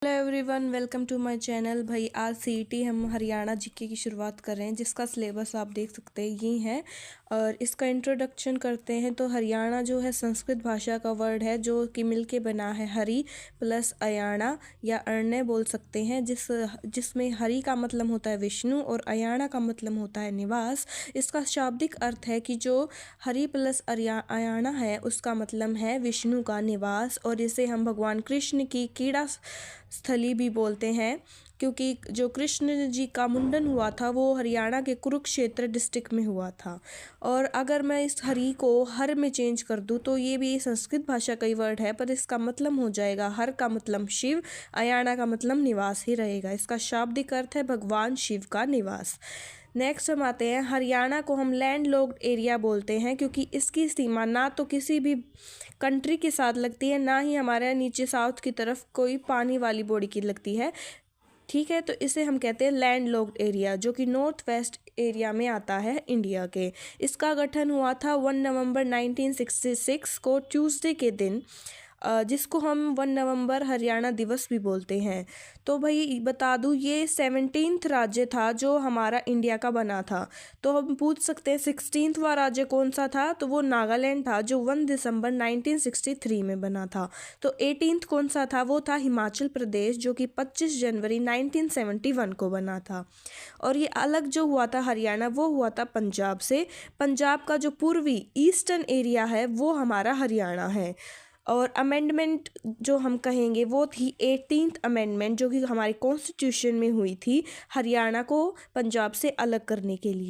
Hello everyone, welcome to my channel. भाई आज CET हम हरियाणा जीके की शुरुआत कर रहे हैं, जिसका सिलेबस आप देख सकते हैं ये है। और इसका इंट्रोडक्शन करते हैं तो हरियाणा जो है संस्कृत भाषा का वर्ड है जो कि मिलके बना है हरि प्लस अयाणा या अरण्य बोल सकते हैं, जिसमें हरि का मतलब होता है विष्णु और अयाणा का मतलब होता है निवास। इसका शाब्दिक अर्थ है कि जो हरि प्लस अयाणा है उसका मतलब है विष्णु का निवास, और इसे हम भगवान कृष्ण की क्रीड़ा स्थली भी बोलते हैं, क्योंकि जो कृष्ण जी का मुंडन हुआ था वो हरियाणा के कुरुक्षेत्र डिस्ट्रिक्ट में हुआ था। और अगर मैं इस हरि को हर में चेंज कर दूँ तो ये भी संस्कृत भाषा का ही वर्ड है, पर इसका मतलब हो जाएगा हर का मतलब शिव, अयाणा का मतलब निवास ही रहेगा। इसका शाब्दिक अर्थ है भगवान शिव का निवास। नेक्स्ट हम आते हैं, हरियाणा को हम लैंड लॉक्ड एरिया बोलते हैं क्योंकि इसकी सीमा ना तो किसी भी कंट्री के साथ लगती है, ना ही हमारे नीचे साउथ की तरफ कोई पानी वाली बॉडी की लगती है। ठीक है, तो इसे हम कहते हैं लैंड लॉक्ड एरिया, जो कि नॉर्थ वेस्ट एरिया में आता है इंडिया के। इसका गठन हुआ था 1 नवंबर 1966 को ट्यूसडे के दिन, जिसको हम 1 नवंबर हरियाणा दिवस भी बोलते हैं। तो भाई बता दूँ, ये 17th राज्य था जो हमारा इंडिया का बना था। तो हम पूछ सकते हैं 16वां राज्य कौन सा था, तो वो नागालैंड था जो 1 दिसंबर 1963 में बना था। तो 18th कौन सा था, वो था हिमाचल प्रदेश जो कि 25 जनवरी 1971 को बना था। और ये अलग जो हुआ था हरियाणा, वो हुआ था पंजाब से। पंजाब का जो पूर्वी ईस्टर्न एरिया है वो हमारा हरियाणा है। और अमेंडमेंट जो हम कहेंगे वो थी 18th अमेंडमेंट, जो कि हमारे कॉन्स्टिट्यूशन में हुई थी हरियाणा को पंजाब से अलग करने के लिए।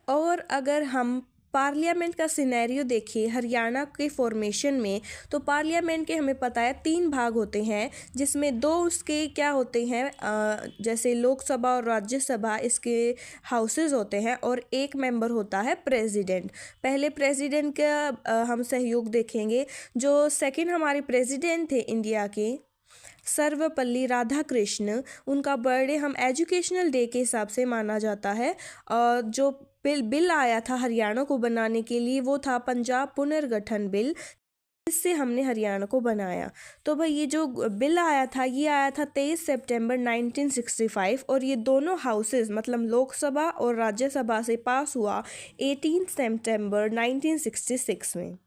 और अगर हम पार्लियामेंट का सिनेरियो देखिए हरियाणा के फॉर्मेशन में, तो पार्लियामेंट के हमें पता है 3 भाग होते हैं, जिसमें 2 उसके क्या होते हैं, जैसे लोकसभा और राज्यसभा इसके हाउसेस होते हैं, और एक मेंबर होता है प्रेसिडेंट। पहले प्रेसिडेंट का हम सहयोग देखेंगे। जो सेकंड हमारे प्रेसिडेंट थे इंडिया के, सर्वपल्ली राधाकृष्ण, उनका बर्थडे हम एजुकेशनल डे के हिसाब से माना जाता है। और जो बिल आया था हरियाणा को बनाने के लिए वो था पंजाब पुनर्गठन बिल, जिससे हमने हरियाणा को बनाया। तो भाई ये जो बिल आया था ये आया था 23 सितंबर 1965, और ये दोनों हाउसेस मतलब लोकसभा और राज्यसभा से पास हुआ 18 सितंबर 1966 में।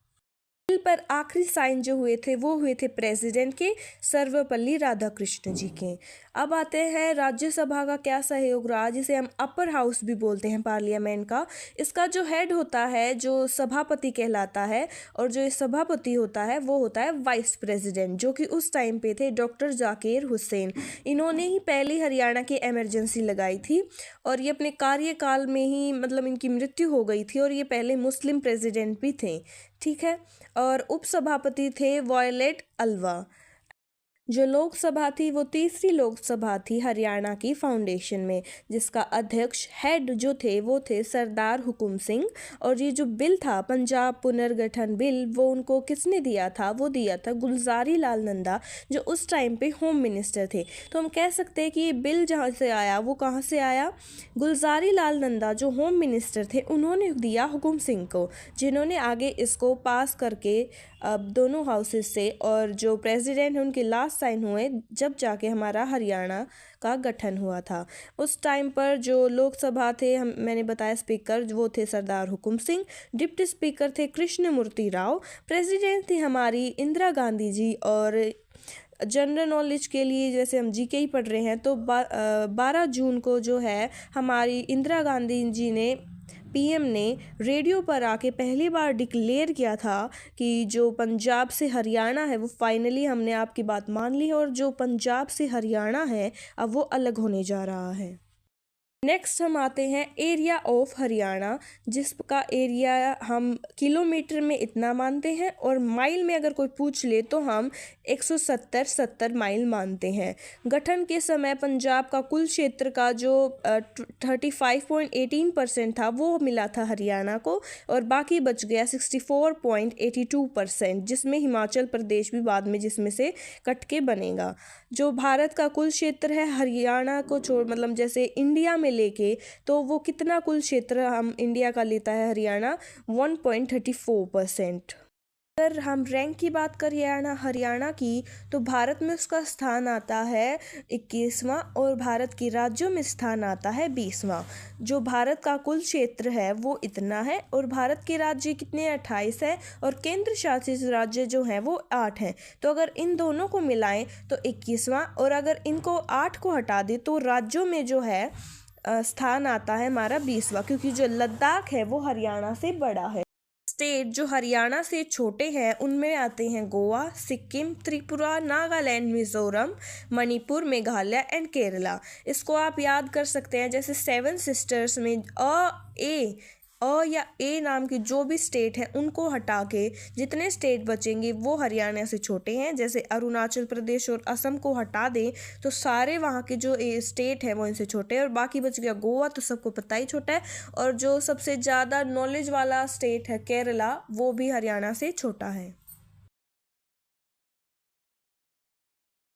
बिल पर आखिरी साइन जो हुए थे वो हुए थे प्रेसिडेंट के, सर्वपल्ली राधाकृष्ण जी के। अब आते हैं राज्यसभा का क्या सहयोग रहा, जिसे हम अपर हाउस भी बोलते हैं पार्लियामेंट का। इसका जो हेड होता है जो सभापति कहलाता है, और जो सभापति होता है वो होता है वाइस प्रेसिडेंट, जो कि उस टाइम पे थे डॉक्टर जाकिर हुसैन। इन्होंने ही पहली हरियाणा की इमरजेंसी लगाई थी, और ये अपने कार्यकाल में ही मतलब इनकी मृत्यु हो गई थी, और ये पहले मुस्लिम प्रेसिडेंट भी थे। ठीक है, और उपसभापति थे वॉयलेट अल्वा। जो लोकसभा थी वो तीसरी लोकसभा थी हरियाणा की फाउंडेशन में, जिसका अध्यक्ष हेड जो थे वो थे सरदार हुकुम सिंह। और ये जो बिल था पंजाब पुनर्गठन बिल, वो उनको किसने दिया था, वो दिया था गुलजारी लाल नंदा, जो उस टाइम पे होम मिनिस्टर थे। तो हम कह सकते हैं कि ये बिल जहाँ से आया वो कहाँ से आया, गुलजारी लाल नंदा जो होम मिनिस्टर थे उन्होंने दिया हुकुम सिंह को, जिन्होंने आगे इसको पास करके अब दोनों हाउसेस से, और जो प्रेसिडेंट हैं उनके लास्ट साइन हुए जब जाके हमारा हरियाणा का गठन हुआ था। उस टाइम पर जो लोकसभा थे मैंने बताया स्पीकर वो थे सरदार हुकुम सिंह, डिप्टी स्पीकर थे कृष्ण मूर्ति राव, प्रेसिडेंट थी हमारी इंदिरा गांधी जी। और जनरल नॉलेज के लिए जैसे हम जीके ही पढ़ रहे हैं, तो 12 जून को जो है हमारी इंदिरा गांधी जी ने पीएम ने रेडियो पर आके पहली बार डिक्लेयर किया था कि जो पंजाब से हरियाणा है वो फाइनली हमने आपकी बात मान ली है, और जो पंजाब से हरियाणा है अब वो अलग होने जा रहा है। नेक्स्ट हम आते हैं एरिया ऑफ हरियाणा, जिसका एरिया हम किलोमीटर में इतना मानते हैं, और माइल में अगर कोई पूछ ले तो हम 170 माइल मानते हैं। गठन के समय पंजाब का कुल क्षेत्र का जो 35.18% था वो मिला था हरियाणा को, और बाकी बच गया 64.82%, जिसमें हिमाचल प्रदेश भी बाद में जिसमें से कट के बनेगा। जो भारत का कुल क्षेत्र है हरियाणा को छोड़ मतलब जैसे इंडिया में लेके, तो वो कितना कुल क्षेत्र हम इंडिया का लेता है हरियाणा, 1.34%। अगर हम रैंक की बात करें हरियाणा की, तो भारत में उसका स्थान आता है 21वां और भारत के राज्यों में स्थान आता है 20वां। जो भारत का कुल क्षेत्र है वो इतना है और भारत के राज्य कितने 28 है और केंद्र शासित राज्य जो हैं वो 8 हैं। तो अगर इन दोनों को मिलाएं तो 21वां, और अगर इनको 8 को हटा दें तो राज्यों में जो है स्थान आता है हमारा 20वां, क्योंकि जो लद्दाख है वो हरियाणा से बड़ा है। स्टेट जो हरियाणा से छोटे हैं उनमें आते हैं गोवा, सिक्किम, त्रिपुरा, नागालैंड, मिजोरम, मणिपुर, मेघालय एंड केरला। इसको आप याद कर सकते हैं, जैसे सेवन सिस्टर्स में अ या ए नाम की जो भी स्टेट है उनको हटा के जितने स्टेट बचेंगे वो हरियाणा से छोटे हैं। जैसे अरुणाचल प्रदेश और असम को हटा दें तो सारे वहाँ के जो स्टेट है वो इनसे छोटे हैं, और बाकी बच गया गोवा, तो सबको पता ही छोटा है। और जो सबसे ज़्यादा नॉलेज वाला स्टेट है केरला, वो भी हरियाणा से छोटा है।